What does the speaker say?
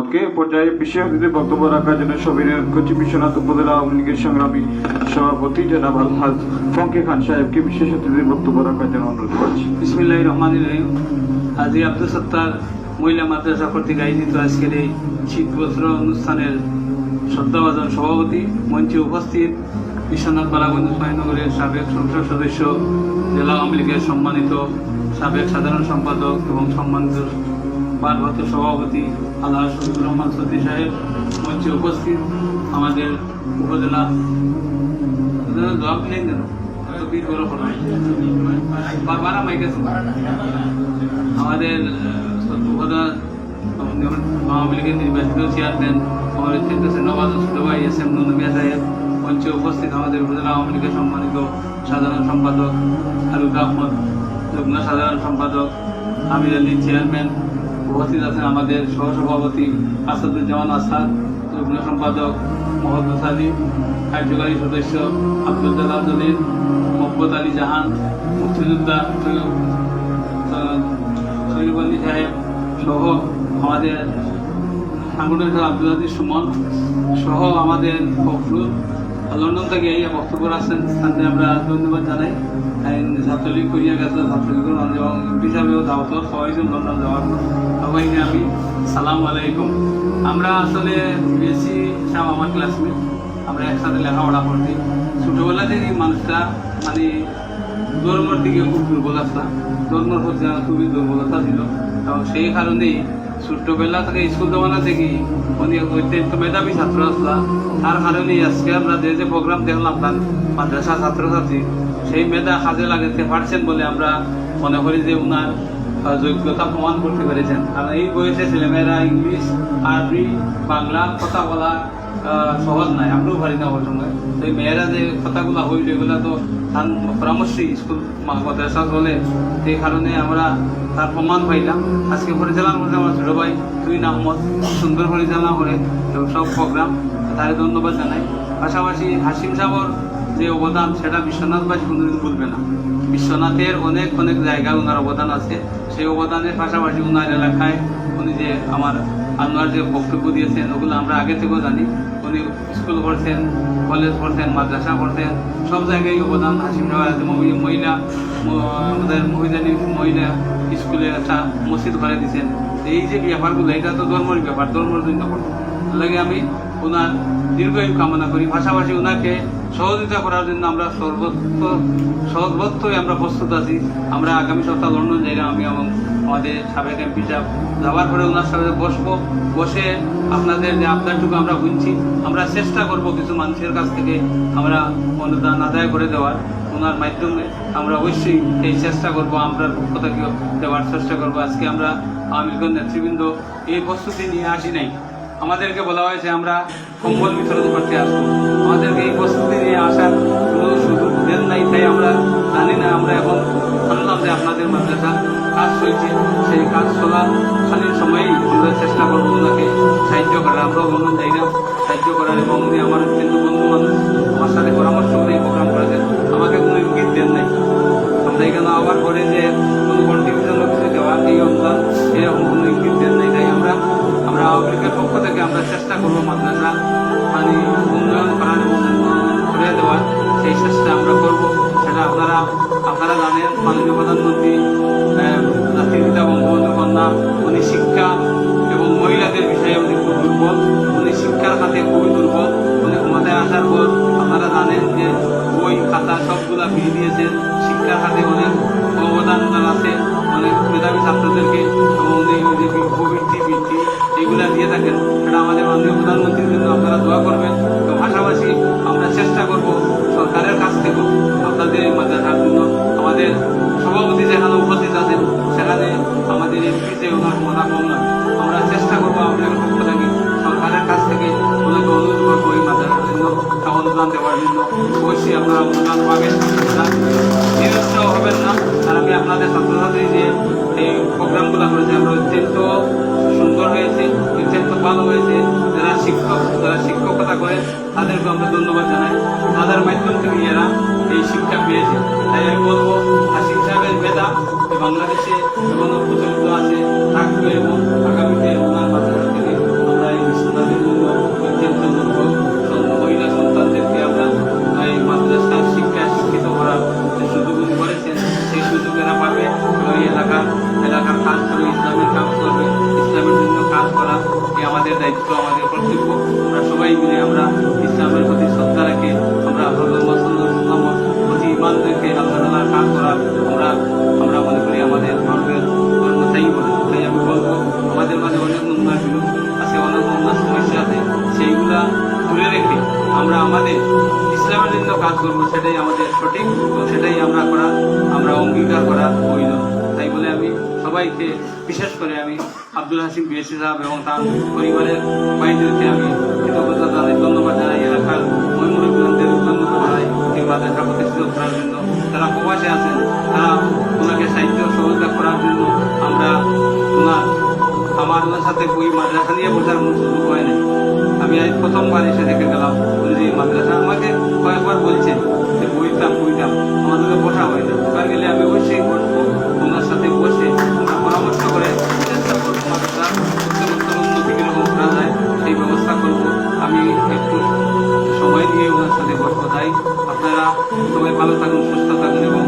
আহমদকে। পর্যায়ে বিশেষ অতিথি বক্তব্য রাখার জন্য সবিনের কচি বিশ্বনাথ উপজেলা আওয়ামী লীগের সংগ্রামী সভাপতি জনাব আলহাজ ফঙ্কে খান সাহেবকে বিশেষ অতিথির বক্তব্য রাখার জন্য অনুরোধ করছি। বিসমিল্লাহির রহমানির রহিম। হাজী আব্দুল সত্তার মহিলা মাদ্রাসা কর্তৃক আয়োজিত আজকের এই শীত বস্ত্র অনুষ্ঠানের শ্রদ্ধাভাজন সভাপতি, মঞ্চে উপস্থিত বিশ্বনাথ বালাগঞ্জ মহানগরের সাবেক সংসদ সদস্য, জেলা আওয়ামী লীগের সম্মানিত সাবেক সাধারণ সম্পাদক এবং সম্মানিত ভারপ্রাপ্ত সভাপতি আল্লাহ শফিকুর রহমান চৌধুরী সাহেব, মঞ্চে উপস্থিত আমাদের উপজেলা আমাদের আওয়ামী লীগের নির্বাচিত চেয়ারম্যান আমাদের নবাজ ছোট ভাই এস এম নুনবিয়া সাহেব, মঞ্চে উপস্থিত আমাদের উপজেলা আওয়ামী লীগের সম্মানিত সাধারণ সম্পাদক আলুক আহমদ, যুগ্ম সাধারণ সম্পাদক আমির আলী চেয়ারম্যান, উপস্থিত আছেন আমাদের সহসভাপতি আসাদুজ্জামান আসাদ, যুগ্ম সম্পাদক মোহাম্মদ আলী, কার্যকারী সদস্য আব্দুল জালাল জলিল, মোহাম্মদ আলী জাহান, মুক্তিযোদ্ধা সৈয়দ আলী সাহেব সহ আমাদের সাংগঠনিক আব্দুল আজিজ সুমন সহ আমাদের ফখরুল লন্ডন থেকে এই বক্তব্য রাখছেন, তাদের আমরা ধন্যবাদ জানাই। ছাত্রলীগ করিয়া গেছে, ছাত্রলীগের এবং হিসাবেও দাওয়াত সবাইকে লন্ডন যাওয়ার সবাইকে আমি সালাম আলাইকুম। আমরা আসলে বেশি সব আমার ক্লাসমেট, আমরা একসাথে লেখাপড়া করছি। ছোটোবেলা থেকে মানুষটা মানে ধর্মের দিকে খুব দুর্বল আসতাম, ধর্মের প্রতি আমার খুবই দুর্বলতা ছিল এবং সেই কারণেই ছোট্টবেলা থেকে স্কুল জমানা থেকে অনেক অত্যন্ত মেধাবী ছাত্র আসলাম। তার কারণেই আজকে আমরা যে প্রোগ্রাম দেখলাম তার মাদ্রাসা ছাত্রছাত্রী সেই মেধা কাজে লাগাতে পারছেন বলে আমরা মনে করি যে ওনার যোগ্যতা প্রমাণ করতে পেরেছেন। কারণ এই বয়সে ছেলেমেয়েরা ইংলিশ, আরবি, বাংলা কথা বলা সহজ নয়, আমরাও পারি না ওর সঙ্গে। তো এই মেয়েরা যে কথাগুলো হইল এগুলো তো তার পরামর্শই স্কুল মাদ্রাসা চলে, সেই কারণে আমরা তার প্রমাণ পাইলাম। আজকে পরিচালনা করছে আমার ছোটো ভাই তুইন আহমদ, সুন্দর পরিচালনা করে সব প্রোগ্রাম, তার ধন্যবাদ জানাই। পাশাপাশি হাসিম সাহর যে অবদান সেটা বিশ্বনাথবাসী কোনোদিন ভুলবে না। বিশ্বনাথের অনেক অনেক জায়গায় ওনার অবদান আছে, সেই অবদানের পাশাপাশি ওনার এলাকায় উনি যে আমার আনোয়ার যে বক্তব্য দিয়েছেন ওগুলো আমরা আগে থেকেও জানি। উনি স্কুল পড়ছেন, কলেজ পড়ছেন, মাদ্রাসা পড়ছেন, সব জায়গায় অবদান। হাসিম সাহেব মহিলা আমাদের মহিলা স্কুলে একটা মসজিদ করে দিচ্ছেন। এই যে ব্যাপারগুলো এটা তো ধর্মের ব্যাপার, ধর্মের জন্য করবো লাগে আমি ওনার দীর্ঘায়ু কামনা করি। পাশাপাশি ওনাকে সহযোগিতা করার জন্য আমরা সর্বত্রই আমরা প্রস্তুত আছি। আমরা আগামী সপ্তাহ লন্ডন যাই, আমি এবং আমাদের সাবেক এমপি সাহেব যাওয়ার পরে ওনার সাথে বসে আপনাদের যে আবদারটুকু আমরা বুঝছি, আমরা চেষ্টা করব কিছু মানুষের কাছ থেকে আমরা অনুদান আদায় করে দেওয়ার। ওনার মাধ্যমে আমরা অবশ্যই এই চেষ্টা করব, আমরা পক্ষ থেকে দেওয়ার চেষ্টা করব। আজকে আমরা আওয়ামী লীগের নেতৃবৃন্দ এই প্রস্তুতি নিয়ে আসি নাই, আমাদেরকে বলা হয়েছে আমরা কম্বল বিতরণ করতে আসবো, আমাদেরকে এই প্রস্তুতি নিয়ে আসার কোনো সুযোগ দেন নাই। তাই আমরা জানি না, আমরা এখন জানলাম যে আপনাদের মাদ্রাসা কাজ চলছে, সেই কাজ চলাকালীন সময়েই আমরা চেষ্টা করবো ওনাকে সাহায্য করার। আমরাও বন্ধু চাইলাম সাহায্য করার এবং উনি আমার কিন্তু বন্ধু মানুষ, আমার সাথে পরামর্শ করে এই প্রোগ্রাম করেছেন, আমাকে কোনো ইঙ্গিত দেন নাই। আমরা এখানে আবার করে যে কোনো কন্ট্রিবিউশন কিছু দেওয়া এই অনুদান এরকম কোনো ইঙ্গিত দেন নাই। তাই আমরা আওয়ামী লীগের পক্ষ থেকে আমরা চেষ্টা করবো মাদ্রাসা মানে উন্নয়ন করার এবং করে দেওয়ার সেই চেষ্টা আমরা করবো। সেটা আপনারা জানেন মাননীয় প্রধানমন্ত্রী জাতির পিতা বঙ্গবন্ধু কন্যা, উনি শিক্ষা এবং মহিলাদের বিষয়ে উনি খুব দুর্বল, উনি শিক্ষার খাতে খুবই দুর্বল। উনি ক্ষমতায় আসার পর আপনারা জানেন যে বই খাতা সবগুলা ফিরে দিয়েছেন, শিক্ষার খাতে অনেক অবদান আছে, অনেক মেধাবী ছাত্রদেরকে বৃত্তি এইগুলা দিয়ে থাকেন। সেটা আমাদের মাননীয় প্রধানমন্ত্রীর জন্য আপনারা দোয়া করবেন। তো পাশাপাশি আমরা চেষ্টা করব সরকারের কাছ থেকেও আপনাদের এই মাদ্রাসার জন্য আমাদের সভাপতি যেখানে উপস্থিত আছেন সেখানে আমাদের এমপি যে ওনার ক্ষমতা কম নয়, আমরা চেষ্টা করবো আমাদের পক্ষ থেকে সরকারের কাছ থেকে ওনাকে অনুরোধ করবো এই মাদ্রাসার জন্য অনুদান দেওয়ার জন্য। অবশ্যই আপনারা অনুদান পাবেন, নিরুৎসাহ হবেন না। আর আমি আপনাদের ছাত্রছাত্রী যে এই প্রোগ্রামগুলো করেছে আমরা অত্যন্ত সুন্দর হয়েছে, অত্যন্ত ভালো হয়েছে। যারা শিক্ষকতা করে তাদেরকে আমরা ধন্যবাদ জানাই, তাদের মাধ্যম থেকে এরা এই শিক্ষা পেয়েছে। তাই আমি বলবো হাসিম সাহেবের মেধা বাংলাদেশে এখনো প্রচলিত আছে, থাকবে এবং আগামীতে ওনার মাদ্রাসা থেকে আমাদের দায়িত্ব, আমাদের কর্তব্য। আমরা সবাই মিলে আমরা ইসলামের প্রতি শ্রদ্ধা রেখে আমরা ইসলামের প্রতি ইমান রেখে আল্লাহ তাআলার কাজ করা আমরা মনে করি আমাদের ধর্মের ধর্ম তাই বলে। তাই আমি বলবো আমাদের মাঝে অনেক নোংরা বিরোধ আছে, অনেক নোংরা সমস্যা আছে, সেইগুলা দূরে রেখে আমরা আমাদের ইসলামের জন্য কাজ করবো, সেটাই আমাদের সঠিক এবং সেটাই আমরা অঙ্গীকার করা প্রয়োজন। তাই বলে আমি সবাইকে, বিশেষ করে আমি আব্দুল হাসিম বিএসসি সাহেব এবং তার পরিবারের বাইরেকে আমি কৃতজ্ঞতা জানাই, ধন্যবাদ জানাই। এলাকার মহিমুরব্বীদের ধন্যবাদ জানাই এই মাদ্রাসা প্রতিষ্ঠিত করার জন্য। যারা প্রবাসে আছেন তারা ওনাকে সাহিত্য সহযোগিতা করার জন্য আমার ওনার সাথে ওই মাদ্রাসা নিয়ে বোঝার সুযোগ হয় না। আমি আজ প্রথমবার এসে দেখে গেলাম যে মাদ্রাসা আমাকে কয়েকবার বলছেন যে বইতাম আমাদেরকে বসা হয় না। এবার গেলে আমি অবশ্যই বসবো, ওনার সাথে বসে ওনার পরামর্শ করে চেষ্টা করবো মাদ্রাসার উন্নতি কীরকম করা যায় সেই ব্যবস্থা করবো। আমি একটু সময় নিয়ে ওনার সাথে বসবো। তাই আপনারা সবাই ভালো থাকুন, সুস্থ থাকুন এবং